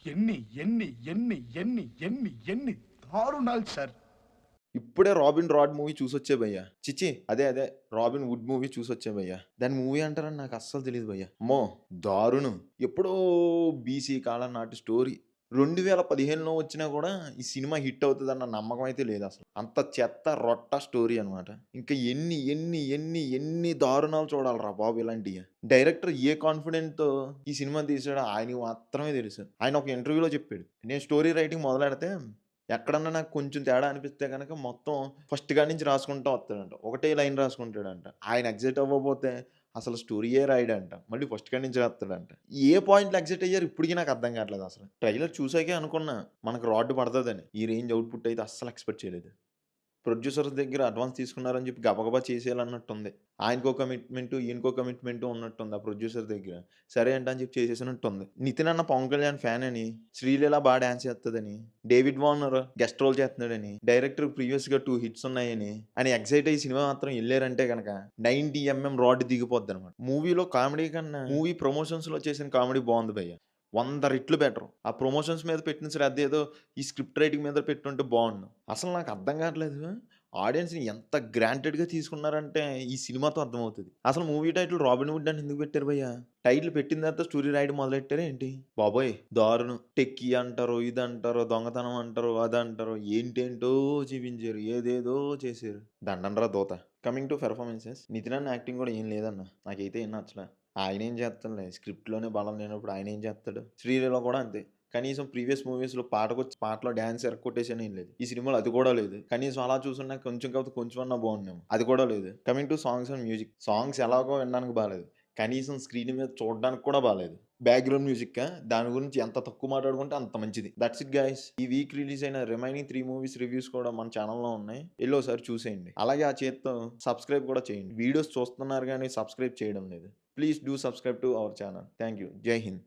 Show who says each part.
Speaker 1: ఎన్ని ఎన్ని ఎన్ని ఎన్ని ఎన్ని ఎన్ని దారుణాలు సార్.
Speaker 2: ఇప్పుడే 'రాబిన్ రాడ్' మూవీ చూసొచ్చా భయ్యా. ఛీ! అదే 'రాబిన్ వుడ్' మూవీ చూసొచ్చా భయ్యా. దాన్ని మూవీ అంటారని నాకు అస్సలు తెలీదు భయ్యా. అమ్మో! దారుణం. ఎప్పుడో బీసీ కాలం నాటి స్టోరీ. 2015లో వచ్చినా కూడా ఈ సినిమా హిట్ అవుతదన్న నమ్మకం అయితే లేదసలు. అంత చెత్త రొట్ట స్టోరీ అనమాట. ఇంకా ఎన్ని దారుణాలు చూడాలిరా బాబు ఇలాంటియి. డైరెక్టర్ ఏ కాన్ఫిడెంట్‌తో ఈ సినిమా తీసాడో ఆయనకి మాత్రమే తెలుసు. ఆయన ఒక ఇంటర్వ్యూలో చెప్పాడు. నేను స్టోరీ రైటింగ్ మొదలెడితే ఎక్కడన్నా నాకు కొంచెం తేడా అనిపిస్తే గనక మొత్తం ఫస్ట్ కాడి నుంచి రాసుకుంటా వస్తాడంట. ఒకటే లైన్ రాసుకుంటాడంట. ఆయన ఎగ్జైట్ అవ్వకపోతే అసలు స్టోరీయే రాయడంట. మళ్ళీ ఫస్ట్ కాడి నుంచి రాస్తాడంట. ఏ పాయింట్‌లో ఎగ్జైట్ అయ్యారో ఇప్పటికి నాకు అర్థం కావట్లేదు అసలు. ట్రైలర్ చూసాకే అనుకున్నా మనకు రాడ్ పడతదని. ఈ రేంజ్ అవుట్‌పుట్ అయితే అస్సలు ఎక్స్‌పెక్ట్ చేయలేదు. ప్రొడ్యూసర్స్ దగ్గర అడ్వాన్స్ తీసుకున్నారని చెప్పి గబగబా చేసేయాలన్నట్టుంది. ఆయనకో కమిట్మెంటు, ఈయనకో కమిట్మెంటు ఉన్నట్టుంది ఆ ప్రొడ్యూసర్ దగ్గర. సరే అంట అని చెప్పి చేసేసినట్టుంది. నితిన్ అన్న పవన్ కళ్యాణ్ ఫ్యాన్ అని, శ్రీలీల బా డాన్స్ చేస్తదని, డేవిడ్ వార్నర్ గెస్ట్ రోల్ చేస్తున్నాడని, డైరెక్టర్ ప్రీవియస్‌గా 2 హిట్స్ ఉన్నాయని, అని ఎక్సైట్ అయ్యి సినిమా మాత్రం ఎళ్లారంటే గనక 90 రాడ్ దిగిపోద్దనమాట. మూవీలో కామెడీ కన్నా మూవీ ప్రమోషన్స్‌లో చేసిన కామెడీ బావుంది భయ్యా. 100 రెట్లు బెటరు. ఆ ప్రమోషన్స్ మీద పెట్టిన శ్రద్ధ ఏదో ఈ స్క్రిప్ట్ రైటింగ్ మీద పెట్టుంటే బావుండు. అసలు నాకు అర్థం కావట్లేదు. ఆడియన్స్‌ని ఎంత గ్రాంటెడ్‌గా తీసుకున్నారంటే ఈ సినిమాతో అర్థమవుతది. అసలు మూవీ టైటిల్ 'రాబిన్ హుడ్' అని ఎందుకు పెట్టారు భయ్యా? టైటిల్ పెట్టిన తర్వాత స్టోరీ రాయడం మొదలెట్టారా ఏంటి? బాబోయ్! దారుణం. టెక్కీ అంటారు, ఇదంటారు, దొంగతనం అంటారు, అదంటారు, ఏంటేంటో చూపించారు. ఏదేదో చేశారు. దండంరా దూత. కమింగ్ టు పెర్ఫార్మెన్సెస్ నితిన్ అన్న యాక్టింగ్ కూడా ఏం లేదన్న. నాకైతే ఏం నచ్చలే. ఆయనేం చేస్తాడులే. స్క్రిప్ట్‌లోనే బలం లేనప్పుడు ఆయనేం చేస్తాడు. 'శ్రీలీల' కూడా అంతే. కనీసం ప్రీవియస్ మూవీస్‌లో పాటలో డాన్స్ ఇరక్కొట్టేసాను ఏం లేదు. ఈ సినిమాలో అది కూడా లేదు. కనీసం అలా చూసున్నా కొంచెం కాకపోతే కొంచెం అన్నా బాగుండేమో. అది కూడా లేదు. Coming to songs and music. Songs ఎలాగో వినడానికి బాలేదు. కనీసం స్క్రీన్ మీద చూడడానికి కూడా బాలేదు. బ్యాక్‌గ్రౌండ్ మ్యూజిక్కా దాని గురించి ఎంత తక్కువ మాట్లాడుకుంటే అంత మంచిది. That's it guys. ఈ వీక్ రిలీజ్ అయిన రిమైనింగ్ 3 మూవీస్ రివ్యూస్ కూడా మన ఛానెల్‌లో ఉన్నాయి. ఎళ్లి ఒకసారి చూసేయండి. అలాగే ఆ చేత్తో సబ్స్క్రైబ్ కూడా చేయండి. వీడియోస్ చూస్తున్నారు గానీ సబ్స్క్రైబ్ చేయడం లేదు. Please do subscribe to our channel. Thank you. జై హింద్.